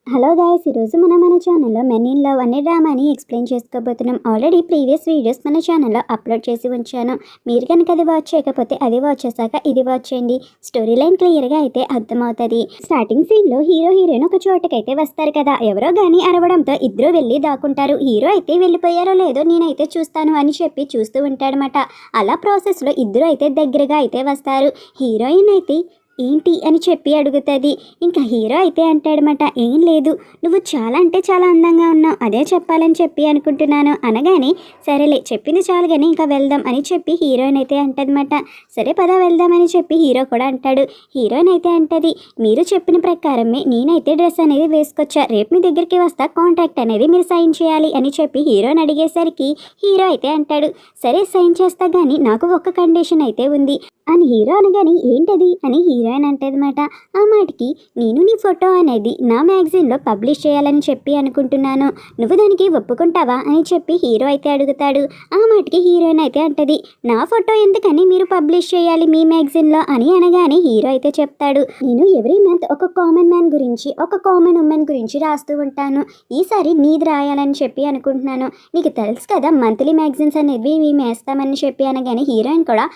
Hello guys, ఈరోజు మన ఛానల్లో మెన్ ఇన్ లవ్ అనే డ్రామాని ఎక్స్ప్లెయిన్ చేసుకోబోతున్నాం. ఆల్రెడీ ప్రీవియస్ వీడియోస్ మన ఛానల్లో అప్లోడ్ చేసి ఉంచాను. మీరు కనుక అది వాచ్ చేయకపోతే అది వాచ్ చేశాక ఇది వాచ్ చేయండి. స్టోరీ లైన్ క్లియర్గా అయితే అర్థమవుతుంది. స్టార్టింగ్ సీన్లో హీరో హీరోయిన్ ఒక చోటకైతే వస్తారు కదా. ఎవరో కానీ అరవడంతో ఇద్దరు వెళ్ళి దాక్కుంటారు. హీరో అయితే వెళ్ళిపోయారో లేదో నేనైతే చూస్తాను అని చెప్పి చూస్తూ ఉంటాడనమాట. అలా ప్రాసెస్లో ఇద్దరు అయితే దగ్గరగా అయితే వస్తారు. హీరోయిన్ అయితే ఏంటి అని చెప్పి అడుగుతుంది. ఇంకా హీరో అయితే అంటాడనమాట, ఏం లేదు, నువ్వు చాలా అంటే చాలా అందంగా ఉన్నావు, అదే చెప్పాలని చెప్పి అనుకుంటున్నాను అనగానే, సరేలే చెప్పింది చాలు కానీ ఇంకా వెళ్దాం అని చెప్పి హీరోయిన్ అయితే అంటదన్నమాట. సరే పద వెళ్దామని చెప్పి హీరో కూడా అంటాడు. హీరోయిన్ అయితే అంటది, మీరు చెప్పిన ప్రకారమే నేనైతే డ్రెస్ అనేది వేసుకొచ్చా, రేపు మీ దగ్గరికి వస్తా, కాంట్రాక్ట్ అనేది మీరు సైన్ చేయాలి అని చెప్పి హీరోని అడిగేసరికి హీరో అయితే అంటాడు, సరే సైన్ చేస్తా కానీ నాకు ఒక కండిషన్ అయితే ఉంది అని హీరో అనగాని, ఏంటది అని హీరోయిన్ అంటదన్నమాట. ఆ మాటకి, నేను నీ ఫోటో అనేది నా మ్యాగజైన్లో పబ్లిష్ చేయాలని చెప్పి అనుకుంటున్నాను, నువ్వు దానికి ఒప్పుకుంటావా అని చెప్పి హీరో అయితే అడుగుతాడు. ఆ మాటకి హీరోయిన్ అయితే అంటది, నా ఫోటో ఎందుకని మీరు పబ్లిష్ చేయాలి మీ మ్యాగజైన్లో అని అనగానే హీరో అయితే చెప్తాడు, నేను ఎవ్రీ మంత్ ఒక కామన్ మ్యాన్ గురించి ఒక కామన్ ఉమెన్ గురించి రాస్తూ ఉంటాను, ఈసారి నీది రాయాలని చెప్పి అనుకుంటున్నాను, నీకు తెలుసు కదా మంత్లీ మ్యాగజైన్స్ అనేవి మేము వేస్తామని చెప్పి అనగానే హీరోయిన్ కూడా,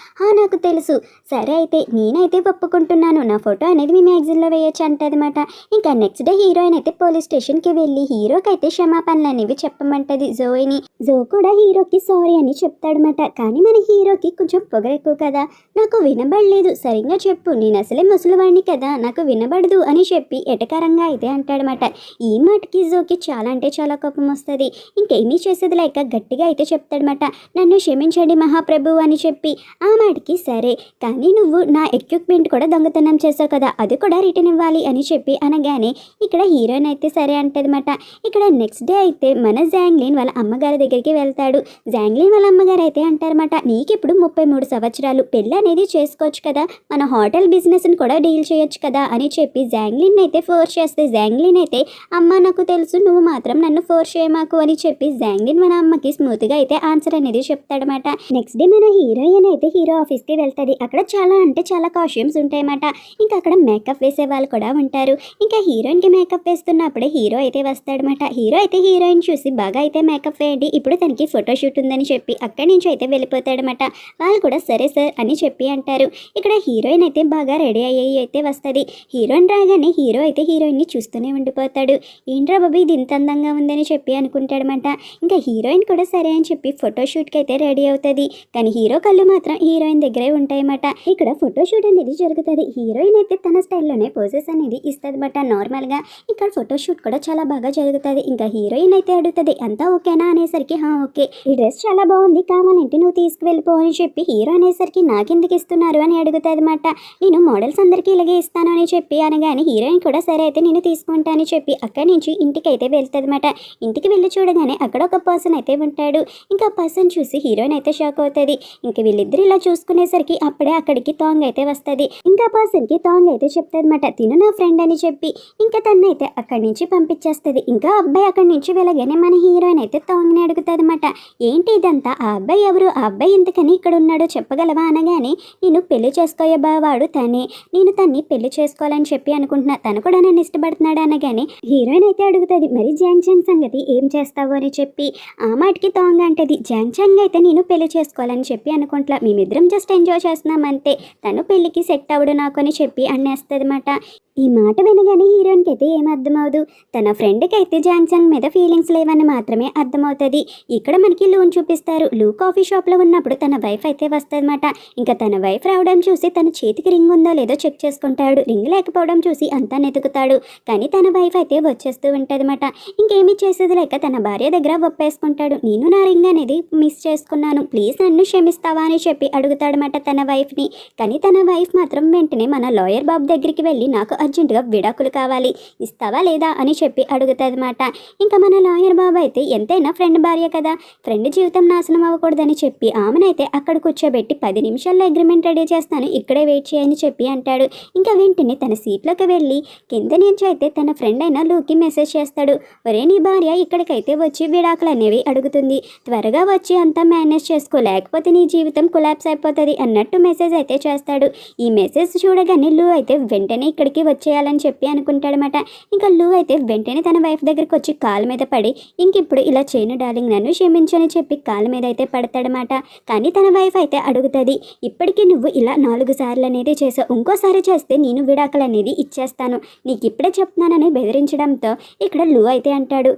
నాకు తెలుసు, సరే అయితే నేనైతే ఒప్పుకుంటున్నాను, నా ఫోటో అనేది మీ మ్యాగజైన్లో వేయచ్చు అంటదన్నమాట. ఇంకా నెక్స్ట్ డే హీరోయిన్ అయితే పోలీస్ స్టేషన్కి వెళ్ళి హీరోకి అయితే క్షమాపణలు అనేవి చెప్పమంటది జోయిని. జో కూడా హీరోకి సారీ అని చెప్తాడనమాట. కానీ మన హీరోకి కొంచెం పొగరెక్కువ కదా, నాకు వినబడలేదు, సరిగ్గా చెప్పు, నేను అసలే ముసలివాడిని కదా, నాకు వినబడదు అని చెప్పి ఎటకారంగా అయితే అంటాడనమాట. ఈ మాటకి జోకి చాలా అంటే చాలా కోపం వస్తుంది. ఇంకేమీ చేసేది లేక గట్టిగా అయితే చెప్తాడనమాట, నన్ను క్షమించండి మహాప్రభు అని చెప్పి. ఆ మాటకి సరే, కానీ నువ్వు నా ఎక్విప్మెంట్ కూడా దొంగతనం చేసావు కదా, అది కూడా రిటర్న్ ఇవ్వాలి అని చెప్పి అనగానే ఇక్కడ హీరోయిన్ అయితే సరే అంటదన్నమాట. ఇక్కడ నెక్స్ట్ డే అయితే మన జాంగ్లిన్ వాళ్ళ అమ్మగారి దగ్గరికి వెళ్తాడు. జాంగ్లిన్ వాళ్ళ అమ్మగారు అయితే అంటారన్నమాట, నీకు ఇప్పుడు 33 సంవత్సరాలు, పెళ్ళి అనేది చేసుకోవచ్చు కదా, మన హోటల్ బిజినెస్ని కూడా డీల్ చేయొచ్చు కదా అని చెప్పి జాంగ్లిన్ అయితే ఫోర్స్ చేస్తే, జాంగ్లిన్ అయితే, అమ్మ నాకు తెలుసు, నువ్వు మాత్రం నన్ను ఫోర్స్ చేయమాకు అని చెప్పి జాంగ్లిన్ మన అమ్మకి స్మూత్గా అయితే ఆన్సర్ అనేది చెప్తాడనమాట. నెక్స్ట్ డే మన హీరోయిన్ అయితే హీరో ఆఫీస్కి వెళ్తుంది. అక్కడ చాలా అంటే చాలా కాస్ట్యూమ్స్ ఉంటాయన్నమాట. ఇంకా అక్కడ మేకప్ వేసే వాళ్ళు కూడా ఉంటారు. ఇంకా హీరోయిన్కి మేకప్ వేస్తున్నప్పుడే హీరో అయితే వస్తాడనమాట. హీరో అయితే హీరోయిన్ చూసి, బాగా అయితే మేకప్ వేయండి, ఇప్పుడు తనకి ఫోటోషూట్ ఉందని చెప్పి అక్కడి నుంచి అయితే వెళ్ళిపోతాడనమాట. వాళ్ళు కూడా సరే సార్ అని చెప్పి అంటారు. ఇక్కడ హీరోయిన్ అయితే బాగా రెడీ అయ్యి అయితే వస్తుంది. హీరోయిన్ రాగానే హీరో అయితే హీరోయిన్ని చూస్తూనే ఉండిపోతాడు. ఏంట్రా బాబు ఇది ఇంత అందంగా ఉందని చెప్పి అనుకుంటాడనమాట. ఇంకా హీరోయిన్ కూడా సరే అని చెప్పి ఫోటోషూట్కి అయితే రెడీ అవుతుంది. కానీ హీరో కళ్ళు మాత్రం హీరోయిన్ దగ్గరే ఉంటాయన్నమాట. ఇక్కడ ఫోటోషూట్ అనేది జరుగుతుంది. హీరోయిన్ అయితే తన స్టైల్లోనే పోజెస్ అనేది ఇస్తుందన్నమాట నార్మల్గా. ఇక్కడ ఫోటోషూట్ కూడా చాలా బాగా జరుగుతుంది. ఇంకా హీరోయిన్ అయితే అడుగుతుంది, అంతా ఓకేనా అనేసరికి, ఓకే, ఈ డ్రెస్ చాలా బాగుంది, కావాలంటే నువ్వు తీసుకువెళ్ళిపో అని చెప్పి హీరో అనేసరికి, నాకెందుకు ఇస్తున్నారు అని అడుగుతుంది అనమాట. నేను మోడల్స్ అందరికీ ఇలాగే ఇస్తాను అని చెప్పి అనగానే హీరోయిన్ కూడా సరే అయితే నేను తీసుకుంటా అని చెప్పి అక్కడి నుంచి ఇంటికి అయితే వెళ్తుంది అనమాట. ఇంటికి వెళ్ళి చూడగానే అక్కడ ఒక పర్సన్ అయితే ఉంటాడు. ఇంకా పర్సన్ చూసి హీరోయిన్ అయితే షాక్ అవుతుంది. ఇంకా వీళ్ళిద్దరు ఇలా చూసుకునేసరికి అప్పుడే అక్కడికి తాంగ్ అయితే వస్తుంది. ఇంకా పర్సన్కి తాంగ్ అయితే చెప్తుంది అనమాట, తిను నా ఫ్రెండ్ అని చెప్పి. ఇంకా తనైతే అక్కడి నుంచి పంపించేస్తుంది. ఇంకా అబ్బాయి అక్కడి నుంచి వెళ్ళగానే మన హీరోయిన్ అయితే తాంగ్ని అడుగుతుంది అనమాట, ఏంటి ఇదంతా, ఆ అబ్బాయి ఎవరు, ఆ అబ్బాయి ఎందుకని ఇక్కడ ఉన్నాడో చెప్పగలవా అనగానే, నేను పెళ్లి చేసుకోబోయేవాడు తనే, నేను తన్ని పెళ్లి చేసుకోవాలని చెప్పి అనుకుంటున్నా, తను కూడా నన్ను ఇష్టపడుతున్నాడు అనగానే హీరోయిన్ అయితే అడుగుతుంది, మరి జాంగ్ చాంగ్ సంగతి ఏం చేస్తావు అని చెప్పి. ఆ మాటకి తాంగ్ అంటది, జాంగ్ చాంగ్ అయితే నేను పెళ్లి చేసుకోవాలని చెప్పి అనుకుంటున్నా, మేమిద్దరం జస్ట్ ఎంజాయ్ చేస్తున్నాం అంతే, తను పెళ్ళికి సెట్ అవ్వడు నాకు అని చెప్పి అనేస్తుంది అనమాట. ఈ మాట వినగానే హీరోయిన్కి అయితే ఏం అర్థమవుదు. తన ఫ్రెండ్కి అయితే జాంగ్ చాంగ్ మీద ఫీలింగ్స్ లేవని మాత్రమే అర్థమవుతుంది. ఇక్కడ మనకి లూన్ చూపిస్తారు. లూ కాఫీ షాప్లో ఉన్నప్పుడు తన వైఫ్ అయితే వస్తుందన్నమాట. ఇంకా తన వైఫ్ రావడం చూసి తన చేతికి రింగ్ ఉందో లేదో చెక్ చేసుకుంటాడు. రింగ్ లేకపోవడం చూసి అంతా నెతుకుతాడు. కానీ తన వైఫ్ అయితే వచ్చేస్తూ ఉంటుందన్నమాట. ఇంకేమీ చేసేది లేక తన భార్య దగ్గర ఒప్పేసుకుంటాడు. నేను నా రింగ్ అనేది మిస్ చేసుకున్నాను, ప్లీజ్ నన్ను క్షమిస్తావా అని చెప్పి అడుగుతాడనమాట తన వైఫ్ని. కానీ తన వైఫ్ మాత్రం వెంటనే మన లాయర్ బాబు దగ్గరికి వెళ్ళి, నాకు అర్జెంటుగా విడాకులు కావాలి, ఇస్తావా లేదా అని చెప్పి అడుగుతుంది అనమాట. ఇంకా మన లాయర్ బాబు అయితే ఎంతైనా ఫ్రెండ్ భార్య కదా, ఫ్రెండ్ జీవితం నాశనం అవ్వకూడదని చెప్పి ఆమెనైతే అక్కడ కూర్చోబెట్టి 10 నిమిషాల్లో అగ్రిమెంట్ రెడీ చేస్తాను, ఇక్కడే వెయిట్ చేయని చెప్పి అంటాడు. ఇంకా వెంటనే తన సీట్లోకి వెళ్ళి కింద నుంచి అయితే తన ఫ్రెండ్ అయిన లూకి మెసేజ్ చేస్తాడు, ఒరే నీ భార్య ఇక్కడికైతే వచ్చి విడాకులు అనేవి అడుగుతుంది, త్వరగా వచ్చి అంతా మేనేజ్ చేసుకో, లేకపోతే నీ జీవితం కొలాప్స్ అయిపోతుంది అన్నట్టు మెసేజ్ అయితే చేస్తాడు. ఈ మెసేజ్ చూడగానే లూ అయితే వెంటనే ఇక్కడికి వచ్చేయాలని చెప్పి అనుకుంటాడనమాట. ఇంకా లూ అయితే వెంటనే తన వైఫ్ దగ్గరికి వచ్చి కాళ్ళ మీద పడి ఇంకిప్పుడు ఇలా చేయను డార్లింగ్, నన్ను క్షమించు అని చెప్పి కాళ్ళ మీద అయితే పడతాడనమాట. కానీ తన వైఫ్ అయితే అడుగుతుంది, ఇప్పటికీ నువ్వు ఇలా 4 సార్లు అనేది చేసావు, ఇంకోసారి చేస్తే నేను విడాకులు అనేది ఇచ్చేస్తాను, నీకు ఇప్పుడే చెప్తున్నానని బెదిరించడంతో ఇక్కడ లూ అయితే అంటాడు,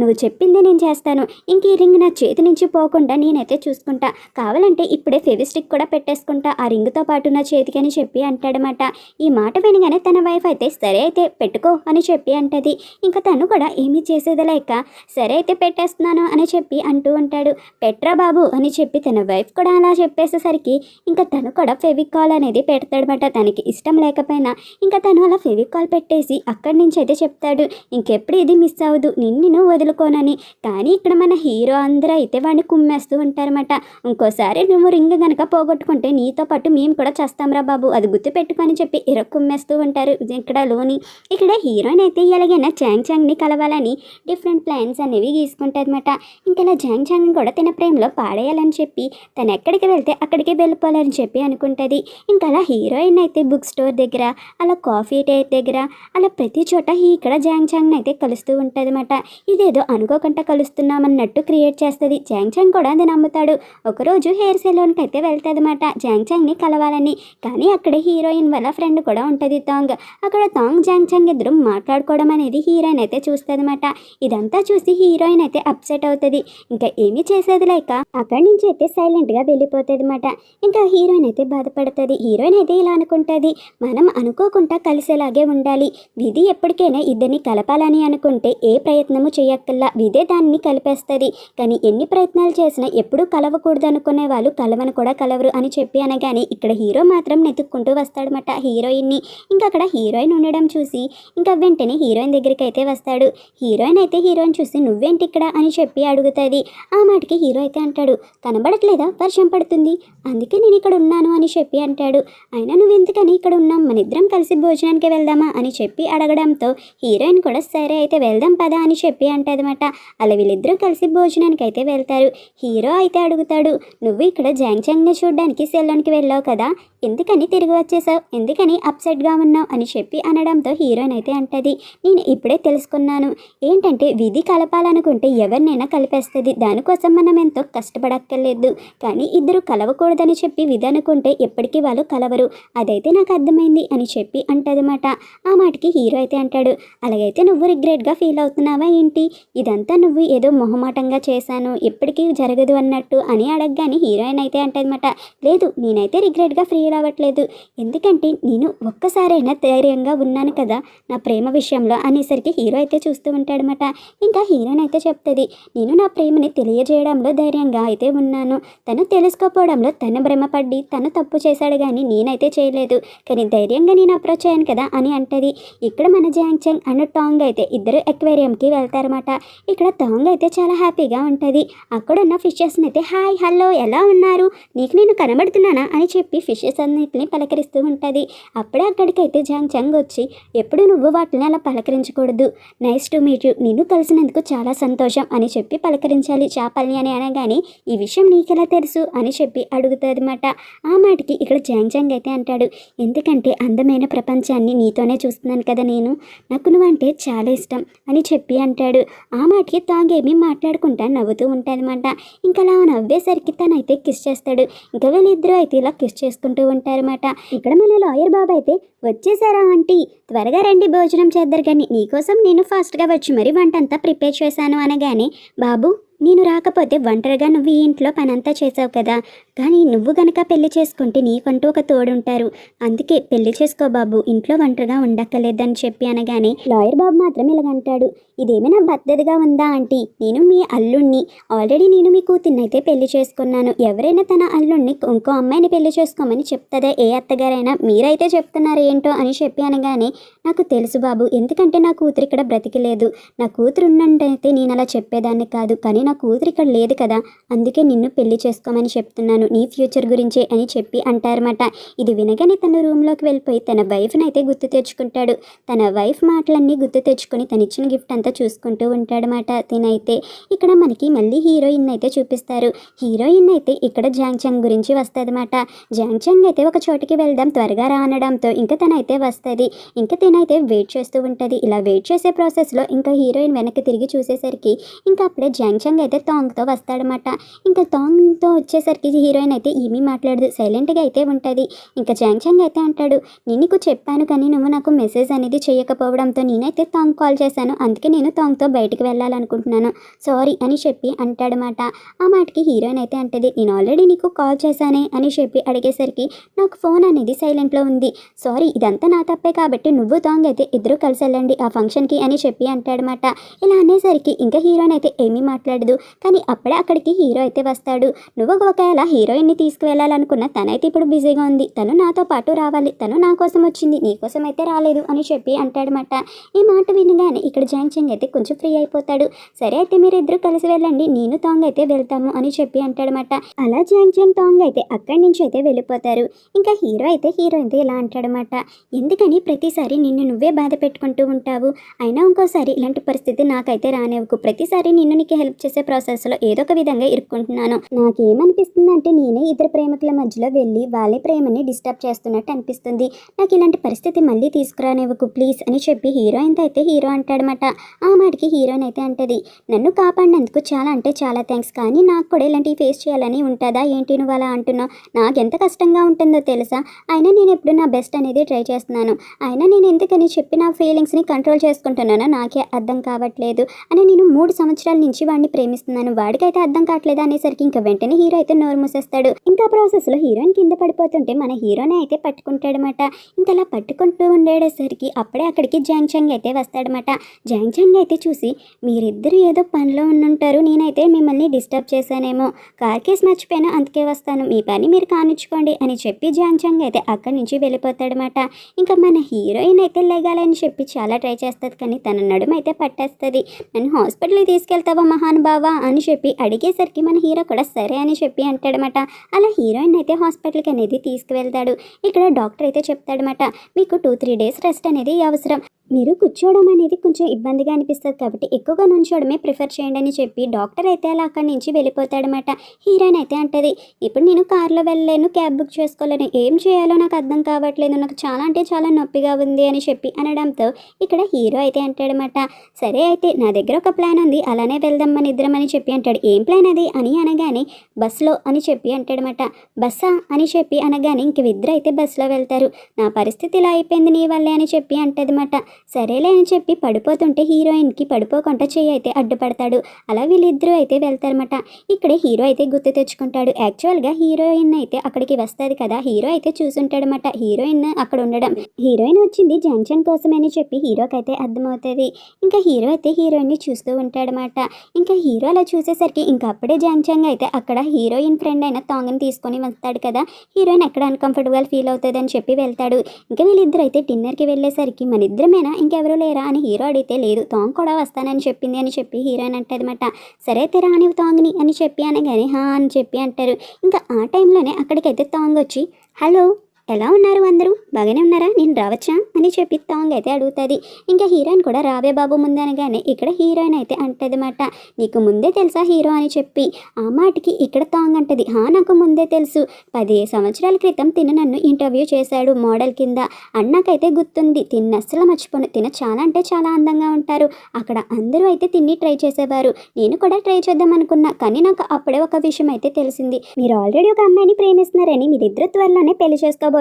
నువ్వు చెప్పిందే నేను చేస్తాను, ఇంక ఈ రింగ్ నా చేతి నుంచి పోకుండా నేనైతే చూసుకుంటా, కావాలంటే ఇప్పుడే ఫెవిస్టిక్ కూడా పెట్టేసుకుంటా ఆ రింగ్తో పాటు నా చేతికి అని చెప్పి అంటాడనమాట. ఈ మాట వినగానే తన వైఫ్ అయితే సరే అయితే పెట్టుకో అని చెప్పి అంటది. ఇంకా తను కూడా ఏమీ చేసేది లేక సరే అయితే పెట్టేస్తున్నాను అని చెప్పి అంటూ ఉంటాడు. పెట్రా బాబు అని చెప్పి తన వైఫ్ కూడా అలా చెప్పేసేసరికి ఇంకా తను కూడా ఫెవికాల్ అనేది పెడతాడనమాట. తనకి ఇష్టం లేకపోయినా ఇంకా తను అలా ఫెవికాల్ పెట్టేసి అక్కడి నుంచి అయితే చెప్తాడు, ఇంకెప్పుడు ఇది మిస్ అవ్వదు, నిన్ను వదులుకోనని. కానీ ఇక్కడ మన హీరో అందరూ అయితే వాడిని కుమ్మేస్తూ ఉంటారన్నమాట. ఇంకోసారి నువ్వు రింగ్ గనక పోగొట్టుకుంటే నీతో పాటు మేము కూడా చేస్తాంరా బాబు, అది గుర్తు పెట్టుకొని చెప్పి కుమ్మేస్తూ ఉంటారు ఇక్కడ లోని. ఇక్కడ హీరోయిన్ అయితే ఎలాగైనా చాంగ్ని కలవాలని డిఫరెంట్ ప్లాన్స్ అనేవి గీసుకుంటుంది అనమాట. ఇంకా ఇలా చాంగ్ని కూడా తన ప్రేమలో పాడేయాలని చెప్పి తను ఎక్కడికి వెళ్తే అక్కడికి వెళ్ళిపోవాలని చెప్పి అనుకుంటుంది. ఇంకా అలా హీరోయిన్ అయితే బుక్ స్టోర్ దగ్గర, అలా కాఫీ టేట్ దగ్గర, అలా ప్రతి చోట ఇక్కడ చాంగ్ని అయితే కలుస్తూ ఉంటుంది అనమాట. ఇదేదో అనుకోకుండా కలుస్తున్నామన్నట్టు క్రియేట్ చేస్తుంది. చాంగ్ కూడా అది నమ్ముతాడు. ఒకరోజు హెయిర్ సెలూన్కి అయితే వెళ్తుంది అనమాట చాంగ్ని కలవాలని. కానీ అక్కడ హీరోయిన్ వాళ్ళ ఫ్రెండ్ కూడా ఉంటుంది తాంగ్. అక్కడ తాంగ్ చాంగ్ ఇద్దరు మాట్లాడుకోవడం అనేది హీరోయిన్ అయితే చూస్తుంది అనమాట. ఇదంతా చూసి హీరోయిన్ అయితే అప్సెట్ అవుతుంది. ఇంకా ఏమీ చేసేది లేక అక్కడి నుంచి అయితే సైలెంట్గా వెళ్ళిపోతుంది అనమాట. ఇంకా హీరోయిన్ అయితే బాధపడుతుంది. హీరోయిన్ అయితే ఇలా అనుకుంటుంది, మనం అనుకోకుండా కలిసేలాగే ఉండాలి, విధి ఎప్పటికైనా ఇద్దరిని కలపాలని అనుకుంటే ఏ ప్రయత్నము చేయక్కల్లా విధే దాన్ని కలిపేస్తుంది, కానీ ఎన్ని ప్రయత్నాలు చేసినా ఎప్పుడూ కలవకూడదు అనుకునే వాళ్ళు కలవను కూడా కలవరు అని చెప్పి అనగానే ఇక్కడ హీరో మాత్రం నెతుక్కుంటూ వస్తాడనమాట హీరోయిన్ని. ఇంకా అక్కడ హీరోయిన్ ఉండడం చూసి ఇంకా వెంటనే హీరోయిన్ దగ్గరికి అయితే వస్తాడు. హీరోయిన్ అయితే హీరోయిన్ చూసి నువ్వేంటి ఇక్కడ అని చెప్పి అడుగుతుంది. ఆ మాటకి హీరో అయితే అంటాడు, కనబడట్లేదా వర్షం పడుతుంది, అందుకే నేను ఇక్కడ ఉన్నాను అని చెప్పి అంటాడు. అయినా నువ్వు ఎందుకని ఇక్కడ ఉన్నాం, మన ఇద్దరం కలిసి భోజనానికి వెళ్దామా అని చెప్పి అడగడంతో హీరోయిన్ కూడా సరే అయితే వెళ్దాం పదా అని చెప్పి అంటదన్నమాట. అలా వీళ్ళిద్దరూ కలిసి భోజనానికి అయితే వెళ్తారు. హీరో అయితే అడుగుతాడు, నువ్వు ఇక్కడ చాంగ్ని చూడడానికి సెల్లోనికి వెళ్ళావు కదా, ఎందుకని తిరిగి వచ్చేసావు, ఎందుకని అప్సెట్గా ఉన్నావు అని చెప్పి అనడంతో హీరోయిన్ అయితే అంటది, నేను ఇప్పుడే తెలుసుకున్నాను, ఏంటంటే విధి కలపాలనుకుంటే ఎవరినైనా కలిపేస్తుంది, దానికోసం మనం ఎంతో కష్టపడక్కర్లేదు, కానీ ఇద్దరు కలవకూడదని చెప్పి విధి అనుకుంటే ఎప్పటికీ వాళ్ళు కలవరు, అదైతే నాకు అర్థమైంది అని చెప్పి అంటదన్నమాట. ఆ మాటకి హీరో అయితే అంటాడు, అలాగైతే నువ్వు రిగ్రెట్గా ఫీల్ అవుతున్నావా ఏంటి, ఇదంతా నువ్వు ఏదో మొహమాటంగా చేశాను ఎప్పటికీ జరగదు అన్నట్టు అని అడగగానే హీరోయిన్ అయితే అంటదన్నమాట, లేదు నేనైతే రిగ్రెట్గా ఫీల్ అవ్వట్లేదు, ఎందుకంటే నేను ఒక్కసారైనా ధైర్యంగా ఉన్నాను కదా నా ప్రేమ విషయంలో అనేసరికి హీరో అయితే చూస్తూ ఉంటాడనమాట. ఇంకా హీరోయిన్ అయితే చెప్తుంది, నేను నా ప్రేమని తెలియజేయడంలో ధైర్యంగా అయితే ఉన్నాను, తను తెలుసుకోపోవడంలో తను భ్రమపడి తను తప్పు చేశాడు కానీ నేనైతే చేయలేదు, కానీ ధైర్యంగా నేను అప్రోచ్ అయ్యాను కదా అని అంటది. ఇక్కడ మన చాంగ్ అండ్ టాంగ్ అయితే ఇద్దరు ఎక్వేరియంకి వెళ్తారన్నమాట. ఇక్కడ టాంగ్ అయితే చాలా హ్యాపీగా ఉంటుంది. అక్కడున్న ఫిషెస్ని అయితే హాయ్ హలో ఎలా ఉన్నారు, నీకు నేను కనబడుతున్నానా అని చెప్పి ఫిషెస్ అన్నిటిని పలకరిస్తూ ఉంటుంది. అప్పుడే అక్కడికైతే చాంగ్ వచ్చి ఎప్పుడు నువ్వు వాటిని అలా పలకరించకూడదు, నైస్ టు మీట్ యూ, నిన్ను కలిసినందుకు చాలా సంతోషం అని చెప్పి పలకరించాలి చేపల్ని అని అనగానే ఈ విషయం నీకెలా తెలుసు అని చెప్పి అడుగుతుంది అనమాట. ఆ మాటకి ఇక్కడ చాంగ్ అయితే అంటాడు, ఎందుకంటే అందమైన ప్రపంచాన్ని నీతోనే చూస్తున్నాను కదా నేను, నాకు నువ్వంటే చాలా ఇష్టం అని చెప్పి అంటాడు. ఆ మాటకి తాంగ్ ఏమీ మాట్లాడుకుంటా నవ్వుతూ ఉంటాడనమాట. ఇంకా అలా నవ్వేసరికి తనైతే కిస్ చేస్తాడు. ఇంకా వీళ్ళిద్దరూ అయితే ఇలా కిస్ చేసుకుంటూ ఉంటారన్నమాట. ఇక్కడ మన లాయర్ బాబు అయితే వచ్చేసారా ఆంటీ, త్వరగా రండి భోజనం చేద్దరు కానీ నీకోసం నేను ఫాస్ట్గా వచ్చి మరి వంట అంతా ప్రిపేర్ చేశాను అనగానే, బాబు నేను రాకపోతే ఒంటరిగా నువ్వు ఈ ఇంట్లో పనంతా చేసావు కదా, కానీ నువ్వు గనక పెళ్లి చేసుకుంటే నీకంటూ ఒక తోడుంటారు, అందుకే పెళ్లి చేసుకో బాబు, ఇంట్లో ఒంటరిగా ఉండక్కర్లేదని చెప్పి అనగానే లాయర్ బాబు మాత్రం ఇలాగంటాడు, ఇదేమైనా పద్ధతిగా ఉందా ఆంటీ, నేను మీ అల్లుణ్ణి, ఆల్రెడీ నేను మీ కూతుర్నైతే పెళ్లి చేసుకున్నాను, ఎవరైనా తన అల్లుణ్ణి ఇంకో అమ్మాయిని పెళ్లి చేసుకోమని చెప్తుందా ఏ అత్తగారైనా, మీరైతే చెప్తున్నారు ఏంటో అని చెప్పి అనగానే, నాకు తెలుసు బాబు, ఎందుకంటే నా కూతురు ఇక్కడ బ్రతికిలేదు, నా కూతురు ఉన్నట్టయితే నేను అలా చెప్పేదాన్ని కాదు, కానీ నా కూతురు ఇక్కడ లేదు కదా, అందుకే నిన్ను పెళ్లి చేసుకోమని చెప్తున్నాను, నీ ఫ్యూచర్ గురించే అని చెప్పి అంటారన్నమాట. ఇది వినగానే తన రూమ్లోకి వెళ్ళిపోయి తన వైఫ్ని అయితే గుర్తు తెచ్చుకుంటాడు. తన వైఫ్ మాటలన్నీ గుర్తు తెచ్చుకొని తను ఇచ్చిన గిఫ్ట్ అంతా చూసుకుంటూ ఉంటాడనమాట. తినైతే ఇక్కడ మనకి మళ్ళీ హీరోయిన్ అయితే చూపిస్తారు. హీరోయిన్ అయితే ఇక్కడ జాంగ్చంగ్ గురించి వస్తుందన్నమాట. జాంగ్చంగ్ అయితే ఒక చోటికి వెళ్దాం త్వరగా రా అనడంతో ఇంకా తనైతే వస్తుంది. ఇంకా తినైతే వెయిట్ చేస్తూ ఉంటుంది. ఇలా వెయిట్ చేసే ప్రాసెస్లో ఇంకా హీరోయిన్ వెనక్కి తిరిగి చూసేసరికి ఇంకా అప్పుడే జాంగ్చంగ్ అయితే తాంగ్తో వస్తాడనమాట. ఇంకా తాంగ్తో వచ్చేసరికి హీరోయిన్ అయితే ఏమీ మాట్లాడదు, సైలెంట్గా అయితే ఉంటుంది. ఇంకా జాంగ్చంగ్ అయితే అంటాడు, నేను నీకు చెప్పాను కానీ నువ్వు నాకు మెసేజ్ అనేది చేయకపోవడంతో నేనైతే తాంగ్ కాల్ చేశాను, అందుకే నేను తాంగ్తో బయటికి వెళ్ళాలనుకుంటున్నాను, సారీ అని చెప్పి అంటాడనమాట. ఆ మాటకి హీరోయిన్ అయితే అంటది, నేను ఆల్రెడీ నీకు కాల్ చేశానే అని చెప్పి అడిగేసరికి నాకు ఫోన్ అనేది సైలెంట్లో ఉంది, సారీ ఇదంతా నా తప్పే, కాబట్టి నువ్వు తాంగ్ అయితే ఇద్దరు కలిసి వెళ్ళండి ఆ ఫంక్షన్కి అని చెప్పి అంటాడనమాట. ఇలా అనేసరికి ఇంకా హీరోయిన్ అయితే ఏమీ మాట్లాడదు. కానీ అప్పుడే అక్కడికి హీరో అయితే వస్తాడు. నువ్వు ఒకవేళ హీరోయిన్ని తీసుకువెళ్ళాలనుకున్న తనైతే ఇప్పుడు బిజీగా ఉంది, తను నాతో పాటు రావాలి, తను నా కోసం వచ్చింది, నీ కోసం అయితే రాలేదు అని చెప్పి అంటాడనమాట. ఈ మాట వినగానే ఇక్కడ జాంగ్చంగ్ అయితే కొంచెం ఫ్రీ అయిపోతాడు. సరే అయితే మీరు ఇద్దరు కలిసి వెళ్ళండి, నేను తాంగ్ అయితే వెళ్తాము అని చెప్పి అంటాడనమాట. అలా జాంగ్చంగ్ తాంగ్ అయితే అక్కడి నుంచి అయితే వెళ్ళిపోతారు. ఇంకా హీరో అయితే హీరోయిన్తో ఇలా అంటాడనమాట, ఎందుకని ప్రతిసారి నిన్ను నువ్వే బాధ పెట్టుకుంటూ ఉంటావు, అయినా ఇంకోసారి ఇలాంటి పరిస్థితి నాకైతే రానివ్వకు, ప్రతిసారి నిన్ను నీకు హెల్ప్ చేసే ప్రాసెస్లో ఏదో ఒక విధంగా ఇరుక్కుంటున్నాను, నాకేమనిపిస్తుంది అంటే నేనే ఇద్దరు ప్రేమికుల మధ్యలో వెళ్ళి వాళ్ళ ప్రేమని డిస్టర్బ్ చేస్తున్నట్టు అనిపిస్తుంది, నాకు ఇలాంటి పరిస్థితి మళ్ళీ తీసుకురానివ్వకు ప్లీజ్ అని చెప్పి హీరోయిన్తో అయితే హీరో అంటాడనమాట. ఆ మాటకి హీరోయిన్ అయితే అంటది, నన్ను కాపాడినందుకు చాలా అంటే చాలా థ్యాంక్స్, కానీ నాకు కూడా ఇలాంటివి ఫేస్ చేయాలని ఉంటుందా ఏంటి, నువ్వు అలా అంటున్నావు, నాకు ఎంత కష్టంగా ఉంటుందో తెలుసా, అయినా నేను ఎప్పుడు నా బెస్ట్ అనేది ట్రై చేస్తున్నాను, అయినా నేను ఎందుకని చెప్పి నా ఫీలింగ్స్ని కంట్రోల్ చేసుకుంటున్నానో నాకే అర్థం కావట్లేదు అని, నేను 3 సంవత్సరాల నుంచి వాడిని ప్రేమిస్తున్నాను, వాడికైతే అర్థం కావట్లేదు అనేసరికి ఇంకా వెంటనే హీరో అయితే నోరు మూసేస్తాడు. ఇంకా ప్రాసెస్లో హీరోయిన్ కింద పడిపోతుంటే మన హీరోనే అయితే పట్టుకుంటాడనమాట. ఇంకా అలా పట్టుకుంటూ ఉండేసరికి అప్పుడే అక్కడికి జాంగ్చంగ్ అయితే వస్తాడనమాట. జాంగ్చంగ్ అయితే చూసి, మీరిద్దరు ఏదో పనిలో ఉండుంటారు, నేనైతే మిమ్మల్ని డిస్టర్బ్ చేశానేమో, కార్ కేస్ మర్చిపోయాను అందుకే వస్తాను, మీ పని మీరు కానిచ్చుకోండి అని చెప్పి జాంగ్చంగ్ అయితే అక్కడి నుంచి వెళ్ళిపోతాడనమాట. ఇంకా మన హీరోయిన్ అయితే లెగాలని చెప్పి చాలా ట్రై చేస్తుంది, కానీ తన నడుము అయితే పట్టేస్తుంది. నన్ను హాస్పిటల్కి తీసుకెళ్తావా మహానుభావా అని చెప్పి అడిగేసరికి మన హీరో కూడా సరే అని చెప్పి అంటాడనమాట. అలా హీరోయిన్ అయితే హాస్పిటల్కి అనేది తీసుకువెళ్తాడు. ఇక్కడ డాక్టర్ అయితే చెప్తాడనమాట, మీకు 2-3 డేస్ రెస్ట్ అనేది అవసరం, మీరు కూర్చోవడం అనేది కొంచెం ఇబ్బందిగా అనిపిస్తుంది కాబట్టి ఎక్కువగా నుంచోవడమే ప్రిఫర్ చేయండి అని చెప్పి డాక్టర్ అయితే అలా అక్కడి నుంచి వెళ్ళిపోతాడనమాట. హీరోయిన్ అయితే అంటది, ఇప్పుడు నేను కార్లో వెళ్ళలేను, క్యాబ్ బుక్ చేసుకోలేను, ఏం చేయాలో నాకు అర్థం కావట్లేదు, నాకు చాలా అంటే చాలా నొప్పిగా ఉంది అని చెప్పి అనడంతో ఇక్కడ హీరో అయితే అంటాడనమాట, సరే అయితే నా దగ్గర ఒక ప్లాన్ ఉంది, అలానే వెళ్దాం మన ఇద్దరం అని చెప్పి అంటాడు. ఏం ప్లాన్ అది అని అనగానే బస్లో అని చెప్పి అంటాడనమాట. బస్సా అని చెప్పి అనగానే ఇంక ఇద్దరు అయితే బస్సులో వెళ్తారు. నా పరిస్థితి ఇలా అయిపోయింది నీ వల్లే అని చెప్పి అంటదన్నమాట. సరేలే అని చెప్పి పడిపోతుంటే హీరోయిన్కి పడిపోకుండా చెయ్యి అయితే అడ్డుపడతాడు. అలా వీళ్ళిద్దరూ అయితే వెళ్తారన్నమాట. ఇక్కడే హీరో అయితే గుర్తు తెచ్చుకుంటాడు. యాక్చువల్గా హీరోయిన్ అయితే అక్కడికి వస్తుంది కదా, హీరో అయితే చూసుంటాడనమాట హీరోయిన్ అక్కడ ఉండడం. హీరోయిన్ వచ్చింది జాంగ్చంగ్ కోసమని చెప్పి హీరోకి అయితే అర్థమవుతుంది. ఇంకా హీరో అయితే హీరోయిన్ని చూస్తూ ఉంటాడనమాట. ఇంకా హీరో అలా చూసేసరికి ఇంకా అప్పుడే జాంగ్చంగ్ అయితే అక్కడ హీరోయిన్ ఫ్రెండ్ అయిన తాంగ్ని తీసుకొని వస్తాడు కదా, హీరోయిన్ ఎక్కడ అన్కంఫర్టబుల్ ఫీల్ అవుతుంది అని చెప్పి వెళ్తాడు. ఇంకా వీళ్ళిద్దరు అయితే డిన్నర్కి వెళ్ళేసరికి మన ఇద్దరమేనా ఇంకెవరూ లేరా అని హీరో అడిగితే, లేదు తాంగ్ కూడా వస్తానని చెప్పింది అని చెప్పి హీరోయిన్ అంటదన్నమాట. సరే అయితే రానివి తాంగ్ని అని చెప్పి అనగానే హా అని చెప్పి అంటారు. ఇంకా ఆ టైంలోనే అక్కడికైతే తాంగ్ వచ్చి, హలో ఎలా ఉన్నారు అందరూ, బాగానే ఉన్నారా, నేను రావచ్చా అని చెప్పి తాంగ్ అయితే అడుగుతుంది. ఇంకా హీరోయిన్ కూడా రావే బాబు ముందు అనగానే ఇక్కడ హీరోయిన్ అయితే అంటదన్నమాట, నీకు ముందే తెలుసా హీరో అని చెప్పి. ఆ మాటకి ఇక్కడ తాంగ్ అంటది, హా నాకు ముందే తెలుసు, 10 సంవత్సరాల క్రితం తిన నన్ను ఇంటర్వ్యూ చేశాడు మోడల్ కింద, అన్నాకైతే గుర్తుంది, తిన్న అస్సలు మర్చిపోను, తిన చాలా అంటే చాలా అందంగా ఉంటారు, అక్కడ అందరూ అయితే తిని ట్రై చేసేవారు, నేను కూడా ట్రై చేద్దాం అనుకున్నా, కానీ నాకు అప్పుడే ఒక విషయం అయితే తెలిసింది, మీరు ఆల్రెడీ ఒక అమ్మాయిని ప్రేమిస్తున్నారని, మీరిద్దరు త్వరలోనే పెళ్లి చేసుకోబోతున్నారని,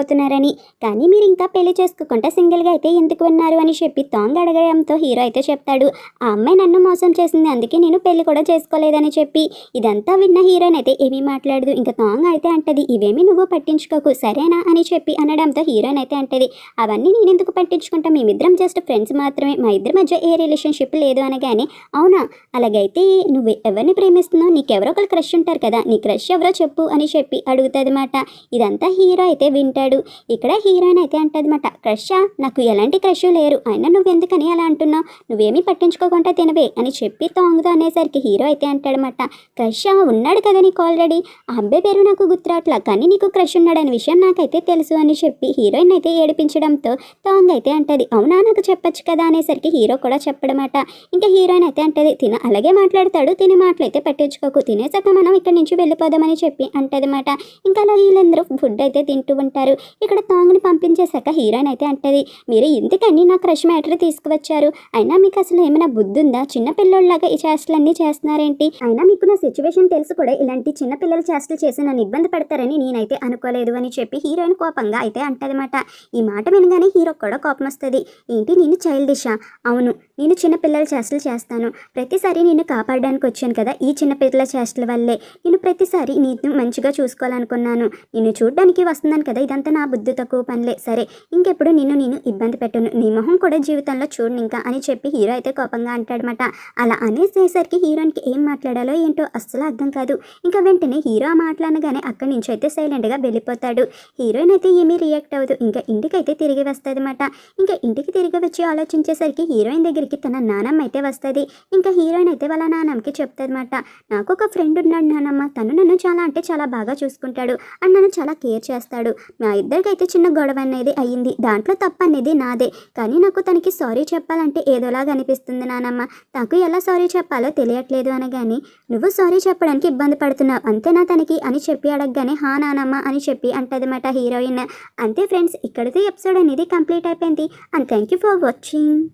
కానీ మీరు ఇంకా పెళ్లి చేసుకోకుండా సింగిల్గా అయితే ఎందుకు ఉన్నారు అని చెప్పి తాంగ్ అడగడంతో హీరో అయితే చెప్తాడు, ఆ అమ్మాయి నన్ను మోసం చేసింది, అందుకే నేను పెళ్లి కూడా చేసుకోలేదని చెప్పి. ఇదంతా విన్న హీరోయిన్ అయితే ఏమీ మాట్లాడదు. ఇంకా తాంగ్ అయితే అంటది, ఇవేమీ నువ్వు పట్టించుకోకు సరేనా అని చెప్పి అనడంతో హీరోయిన్ అయితే అంటది, అవన్నీ నేను ఎందుకు పట్టించుకుంటా, మేమిద్దరం జస్ట్ ఫ్రెండ్స్ మాత్రమే, మా ఇద్దరి మధ్య ఏ రిలేషన్షిప్ లేదు అనగానే, అవునా అలాగైతే నువ్వు ఎవరిని ప్రేమిస్తున్నావు, నీకెవరో ఒకరు క్రష్ ఉంటారు కదా, నీ క్రష్ ఎవరో చెప్పు అని చెప్పి అడుగుతుంది అన్నమాట. ఇదంతా హీరో అయితే వింటాడు. అంటాడు. ఇక్కడ హీరోయిన్ అయితే అంటదన్నమాట, క్రషా? నాకు ఎలాంటి క్రష్ లేరు, అయినా నువ్వెందుకని అలా అంటున్నావు, నువ్వేమీ పట్టించుకోకుండా తినవే అని చెప్పి తాంగుతూ అనేసరికి హీరో అయితే అంటాడనమాట, క్రషా ఉన్నాడు కదా నీకు ఆల్రెడీ, ఆ అబ్బాయి పేరు నాకు గుర్తురాట్లా, కానీ నీకు క్రష్ ఉన్నాడనే విషయం నాకైతే తెలుసు అని చెప్పి హీరోయిన్ అయితే ఏడిపించడంతో తాంగ్ అయితే అంటది, అవునా నాకు చెప్పొచ్చు కదా అనేసరికి హీరో కూడా చెప్పడమాట. ఇంకా హీరోయిన్ అయితే అంటది, తిన అలాగే మాట్లాడతాడు, తినే మాటలైతే పట్టించుకోకు, తినేసాక మనం ఇక్కడ నుంచి వెళ్ళిపోదామని చెప్పి అంటదన్నమాట. ఇంకా అలా వీళ్ళందరూ ఫుడ్ అయితే తింటూ ఉంటారు. ఇక్కడ తాంగ్ని పంపించేశాక హీరోయిన్ అయితే అంటది, మీరు ఎందుకని నా క్రష్ మ్యాటర్ తీసుకువచ్చారు, అయినా మీకు అసలు ఏమైనా బుద్ధి ఉందా, చిన్న పిల్లోళ్ళలాగా ఈ చేష్టలన్నీ చేస్తున్నారేంటి, అయినా మీకు నా సిచ్యువేషన్ తెలుసు కూడా, ఇలాంటి చిన్న పిల్లల చేష్టలు చేసి నన్ను ఇబ్బంది పడతారని నేనైతే అనుకోలేదు అని చెప్పి హీరోయిన్ కోపంగా అయితే అంటదన్నమాట. ఈ మాట వినగానే హీరో కూడా కోపం వస్తుంది. ఏంటి నేను చైల్డిషా? అవును, నేను చిన్న పిల్లల చేష్టలు చేస్తాను, ప్రతిసారి నేను కాపాడడానికి వచ్చాను కదా, ఈ చిన్న పిల్లల చేష్టల వల్లే నేను ప్రతిసారి నీకు మంచిగా చూసుకోవాలనుకున్నాను, నిన్ను చూడడానికి వస్తున్నాను కదా, ఇదంతా నా బుద్ధి తక్కువ పనిలే, సరే ఇంకెప్పుడు నేను ఇబ్బంది పెట్టను, నీ మొహం కూడా జీవితంలో చూడను ఇంకా అని చెప్పి హీరో అయితే కోపంగా అంటాడనమాట. అలా అనేసేసరికి హీరోయిన్కి ఏం మాట్లాడాలో ఏంటో అస్సలు అర్థం కాదు. ఇంకా వెంటనే హీరో ఆ మాట్లాడగానే అక్కడి నుంచి అయితే సైలెంట్గా వెళ్ళిపోతాడు. హీరోయిన్ అయితే ఏమీ రియాక్ట్ అవ్వదు. ఇంకా ఇంటికైతే తిరిగి వస్తుంది అనమాట. ఇంకా ఇంటికి తిరిగి వచ్చి ఆలోచించేసరికి హీరోయిన్ దగ్గరికి తన నానమ్మ అయితే వస్తుంది. ఇంకా హీరోయిన్ అయితే వాళ్ళ నాన్నమ్మకి చెప్తుంది అనమాట, నాకు ఒక ఫ్రెండ్ ఉన్నాడు నానమ్మ, తను నన్ను చాలా అంటే చాలా బాగా చూసుకుంటాడు అండ్ నన్ను చాలా కేర్ చేస్తాడు, మా ఇద్దరికైతే చిన్న గొడవ అనేది అయ్యింది, దాంట్లో తప్పు అనేది నాదే, కానీ నాకు తనకి సారీ చెప్పాలంటే ఏదోలాగా అనిపిస్తుంది నానమ్మ, నాకు ఎలా సారీ చెప్పాలో తెలియట్లేదు అనగానే, నువ్వు సారీ చెప్పడానికి ఇబ్బంది పడుతున్నావు అంతేనా తనకి అని చెప్పి అడగగానే, హా నానమ్మ అని చెప్పి అంటదన్నమాట హీరోయిన్. అంతే ఫ్రెండ్స్, ఇక్కడితో ఎపిసోడ్ అనేది కంప్లీట్ అయిపోయింది. And thank you for watching.